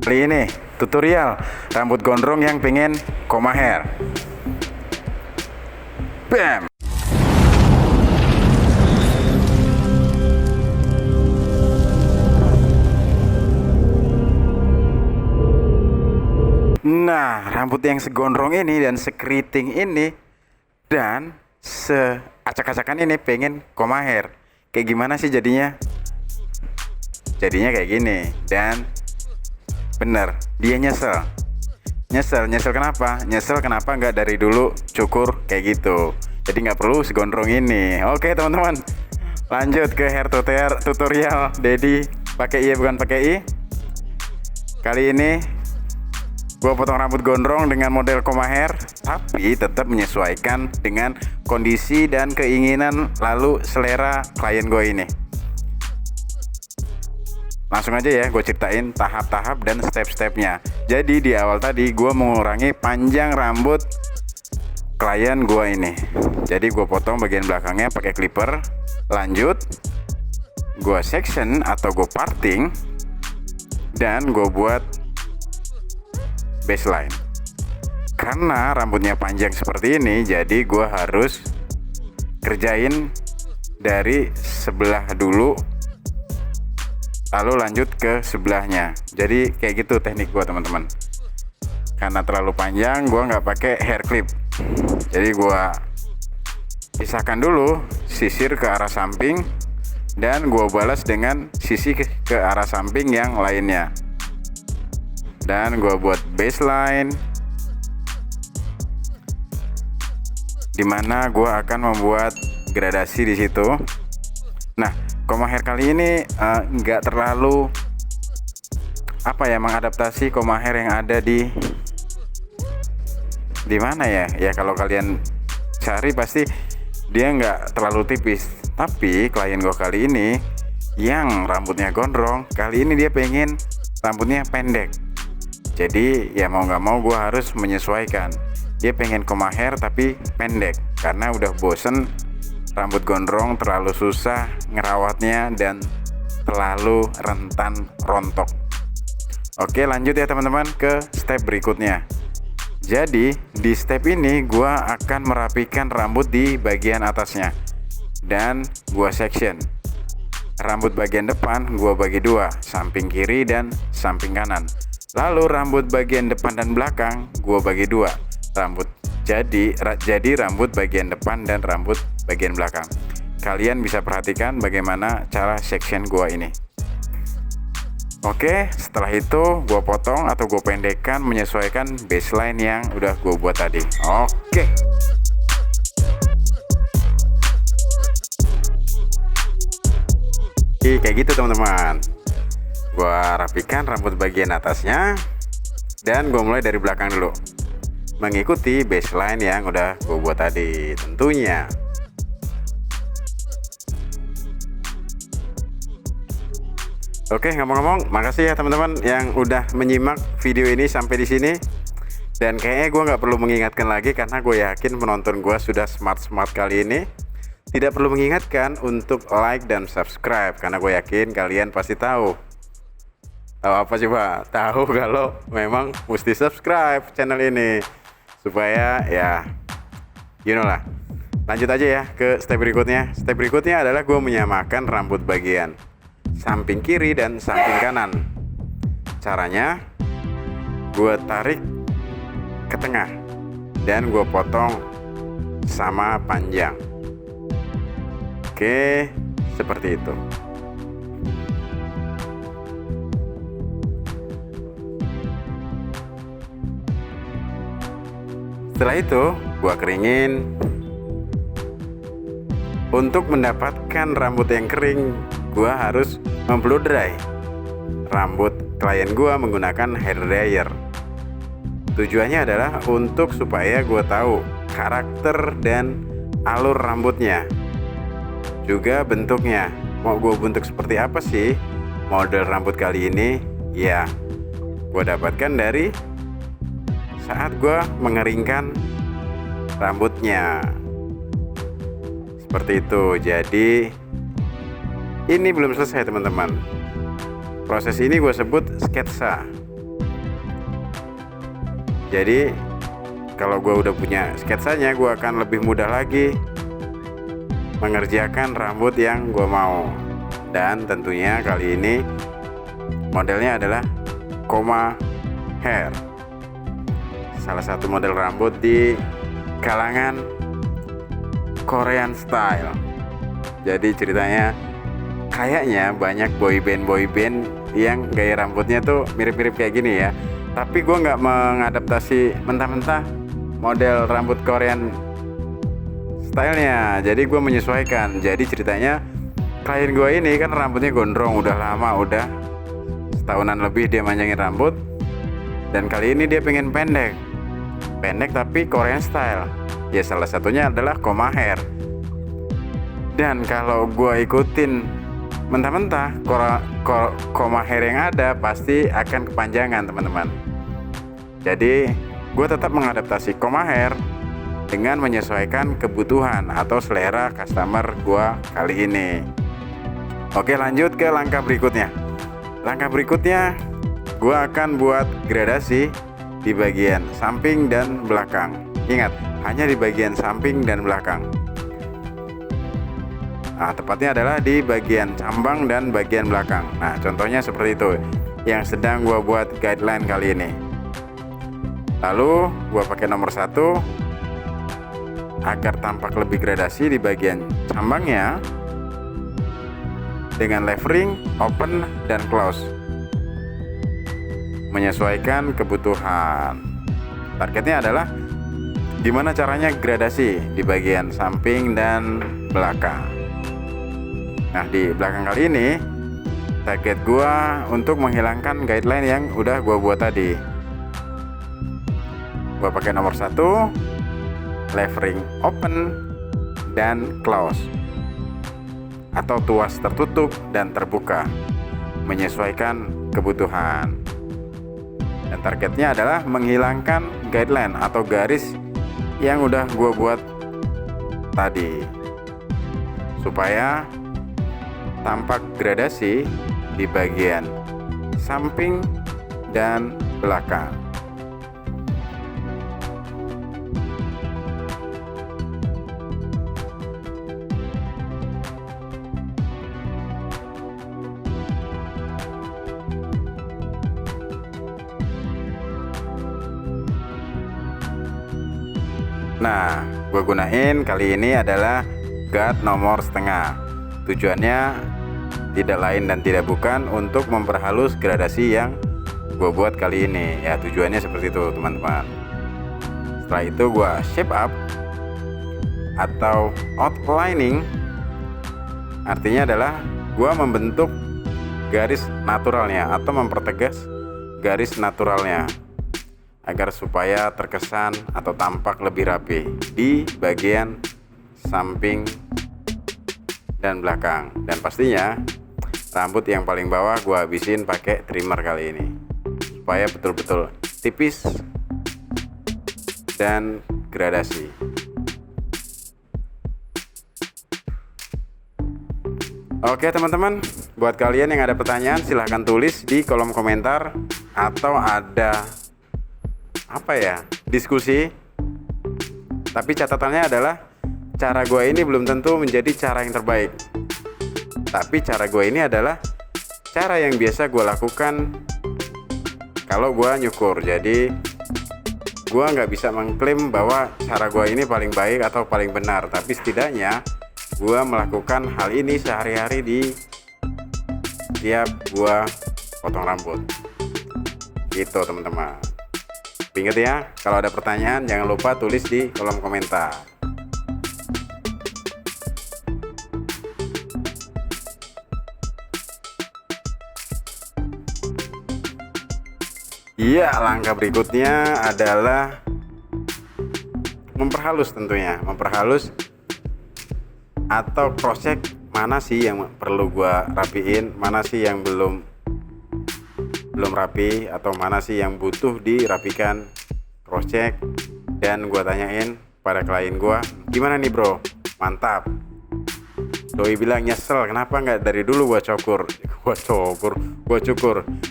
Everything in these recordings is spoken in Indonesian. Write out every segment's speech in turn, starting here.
Kali ini tutorial rambut gondrong yang pengen koma hair. Bam. Nah, rambut yang segondrong ini dan sekeriting ini dan seacak-acakan ini pengen koma hair. Kayak gimana sih jadinya? Jadinya kayak gini. Dan bener, dia nyesel kenapa? Nyesel kenapa nggak dari dulu cukur kayak gitu. Jadi nggak perlu segondrong ini. Oke teman-teman, lanjut ke hair tutorial Dedi pakai I bukan pakai I. Kali ini gue potong rambut gondrong dengan model koma hair, tapi tetap menyesuaikan dengan kondisi dan keinginan lalu selera klien gue ini. Langsung aja ya, gue ceritain tahap-tahap dan step-stepnya. Jadi di awal tadi gue mengurangi panjang rambut klien gue ini. Jadi gue potong bagian belakangnya pakai clipper. Lanjut, gue section atau gue parting dan gue buat baseline. Karena rambutnya panjang seperti ini, jadi gue harus kerjain dari sebelah dulu lalu lanjut ke sebelahnya. Jadi kayak gitu teknik gue teman-teman. Karena terlalu panjang, gue nggak pakai hair clip. Jadi gue pisahkan dulu, sisir ke arah samping dan gue balas dengan sisi ke arah samping yang lainnya. Dan gue buat baseline, dimana gue akan membuat gradasi di situ. Nah, koma hair kali ini nggak terlalu mengadaptasi koma hair yang ada di mana ya? Ya kalau kalian cari pasti dia nggak terlalu tipis. Tapi klien gue kali ini yang rambutnya gondrong, kali ini dia pengen rambutnya pendek. Jadi ya mau nggak mau gue harus menyesuaikan. Dia pengen koma hair tapi pendek karena udah bosen rambut gondrong, terlalu susah ngerawatnya dan terlalu rentan rontok. Oke, lanjut ya teman-teman ke step berikutnya. Jadi di step ini gue akan merapikan rambut di bagian atasnya dan gue section. Rambut bagian depan gue bagi dua, samping kiri dan samping kanan. Lalu rambut bagian depan dan belakang gue bagi dua. Jadi rambut bagian depan dan rambut bagian belakang. Kalian bisa perhatikan bagaimana cara section gue ini. Oke, setelah itu gue potong atau gue pendekkan menyesuaikan baseline yang udah gue buat tadi. Oke. Kayak gitu teman-teman. Gue rapikan rambut bagian atasnya dan gue mulai dari belakang dulu, mengikuti baseline yang udah gue buat tadi tentunya. Oke, ngomong-ngomong, makasih ya teman-teman yang udah menyimak video ini sampai di sini. Dan kayaknya gue nggak perlu mengingatkan lagi karena gue yakin penonton gue sudah smart kali ini. Tidak perlu mengingatkan untuk like dan subscribe karena gue yakin kalian pasti tahu. Tahu apa coba? Tahu kalau memang mesti subscribe channel ini supaya ya lah. Lanjut aja ya ke step berikutnya. Step berikutnya adalah gue menyamakan rambut bagian samping kiri dan samping kanan. Caranya gue tarik ke tengah dan gue potong sama panjang. Oke, seperti itu. Setelah itu gua keringin. Untuk mendapatkan rambut yang kering, gua harus memblow dry rambut klien gua menggunakan hair dryer. Tujuannya adalah untuk supaya gua tahu karakter dan alur rambutnya, juga bentuknya. Mau gua bentuk seperti apa sih model rambut kali ini? Ya, gua dapatkan dari saat gue mengeringkan rambutnya seperti itu. Jadi ini belum selesai teman-teman. Proses ini gue sebut sketsa. Jadi kalau gue udah punya sketsanya, gue akan lebih mudah lagi mengerjakan rambut yang gue mau. Dan tentunya kali ini modelnya adalah Koma Hair, salah satu model rambut di kalangan Korean style. Jadi ceritanya kayaknya banyak boyband yang gaya rambutnya tuh mirip-mirip kayak gini ya. Tapi gue nggak mengadaptasi mentah-mentah model rambut Korean stylenya. Jadi gue menyesuaikan. Jadi ceritanya klien gue ini kan rambutnya gondrong udah lama, udah setahunan lebih dia manjangin rambut. Dan kali ini dia pengen pendek tapi Korean style. Ya salah satunya adalah Koma Hair. Dan kalau gue ikutin mentah-mentah Koma Hair yang ada, pasti akan kepanjangan teman-teman. Jadi gue tetap mengadaptasi Koma Hair dengan menyesuaikan kebutuhan atau selera customer gue kali ini. Oke, lanjut ke langkah berikutnya. Langkah berikutnya gue akan buat gradasi di bagian samping dan belakang. Ingat, hanya di bagian samping dan belakang. Nah, tepatnya adalah di bagian cambang dan bagian belakang. Nah, contohnya seperti itu yang sedang gue buat guideline kali ini. Lalu gue pakai nomor 1 agar tampak lebih gradasi di bagian cambangnya dengan levering, open, dan close, menyesuaikan kebutuhan. Targetnya adalah gimana caranya gradasi di bagian samping dan belakang. Nah, di belakang kali ini target gua untuk menghilangkan guideline yang udah gua buat tadi. Gua pakai nomor 1, levering open dan close, atau tuas tertutup dan terbuka, menyesuaikan kebutuhan. Dan targetnya adalah menghilangkan guideline atau garis yang udah gua buat tadi, supaya tampak gradasi di bagian samping dan belakang. Nah, gue gunain kali ini adalah guard nomor setengah. Tujuannya tidak lain dan tidak bukan untuk memperhalus gradasi yang gue buat kali ini. Ya, tujuannya seperti itu teman-teman. Setelah itu gue shape up atau outlining. Artinya adalah gue membentuk garis naturalnya atau mempertegas garis naturalnya, agar supaya terkesan atau tampak lebih rapi di bagian samping dan belakang. Dan pastinya rambut yang paling bawah gue habisin pakai trimmer kali ini, supaya betul-betul tipis dan gradasi. Oke teman-teman, buat kalian yang ada pertanyaan silahkan tulis di kolom komentar, atau ada diskusi. Tapi catatannya adalah cara gue ini belum tentu menjadi cara yang terbaik, tapi cara gue ini adalah cara yang biasa gue lakukan kalau gue nyukur. Jadi gue nggak bisa mengklaim bahwa cara gue ini paling baik atau paling benar, tapi setidaknya gue melakukan hal ini sehari-hari di tiap gue potong rambut gitu teman-teman. Ingat ya, kalau ada pertanyaan jangan lupa tulis di kolom komentar. Iya, langkah berikutnya adalah memperhalus tentunya. Memperhalus atau cross check mana sih yang perlu gua rapiin, mana sih yang belum rapi, atau mana sih yang butuh dirapikan. Cross check, dan gua tanyain pada klien gua, gimana nih bro, mantap. Doi bilang nyesel kenapa nggak dari dulu gua cukur.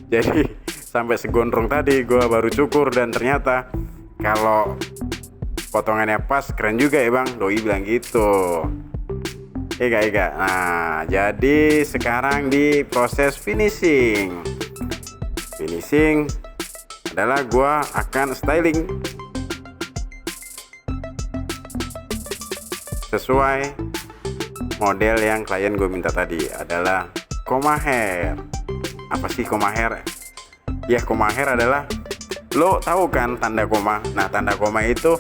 Jadi sampai segondrong tadi gua baru cukur, dan ternyata kalau potongannya pas keren juga ya bang, doi bilang gitu. Ega. Nah, jadi sekarang di proses finishing adalah gua akan styling sesuai model yang klien gue minta tadi, adalah comma hair. Apa sih comma hair? Ya, comma hair adalah, lo tahu kan tanda koma? Nah, tanda koma itu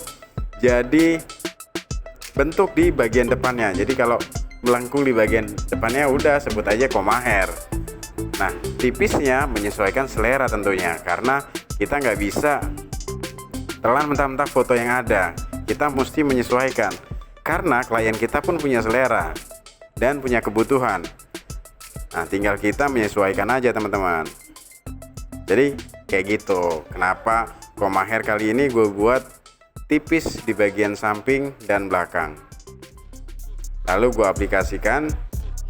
jadi bentuk di bagian depannya. Jadi kalau melengkung di bagian depannya udah sebut aja comma hair. Nah, tipisnya menyesuaikan selera tentunya, karena kita nggak bisa telan mentah-mentah foto yang ada. Kita mesti menyesuaikan, karena klien kita pun punya selera dan punya kebutuhan. Nah, tinggal kita menyesuaikan aja teman-teman. Jadi kayak gitu. Kenapa comma hair kali ini gue buat tipis di bagian samping dan belakang. Lalu gue aplikasikan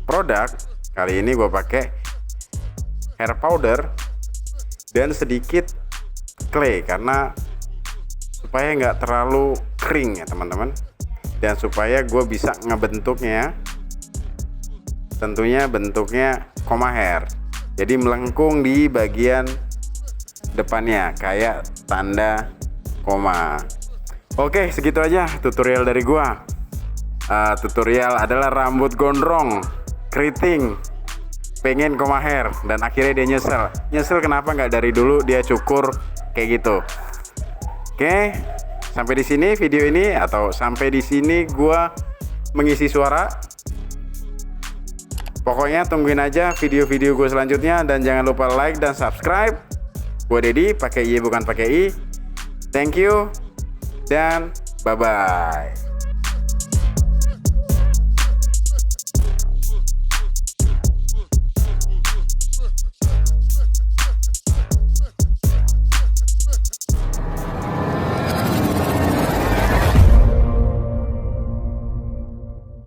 produk. Kali ini gue pakai hair powder dan sedikit clay, karena supaya nggak terlalu kering ya teman-teman, dan supaya gue bisa ngebentuknya, tentunya bentuknya comma hair, jadi melengkung di bagian depannya kayak tanda koma. Oke, segitu aja tutorial dari gua. Tutorial adalah rambut gondrong, keriting, pengen comma hair, dan akhirnya dia nyesel kenapa nggak dari dulu dia cukur kayak gitu. Oke, sampai di sini video ini, atau sampai di sini gua mengisi suara. Pokoknya tungguin aja video-video gue selanjutnya, dan jangan lupa like dan subscribe. Gue Dedi, pakai Y bukan pakai I. Thank you dan bye bye.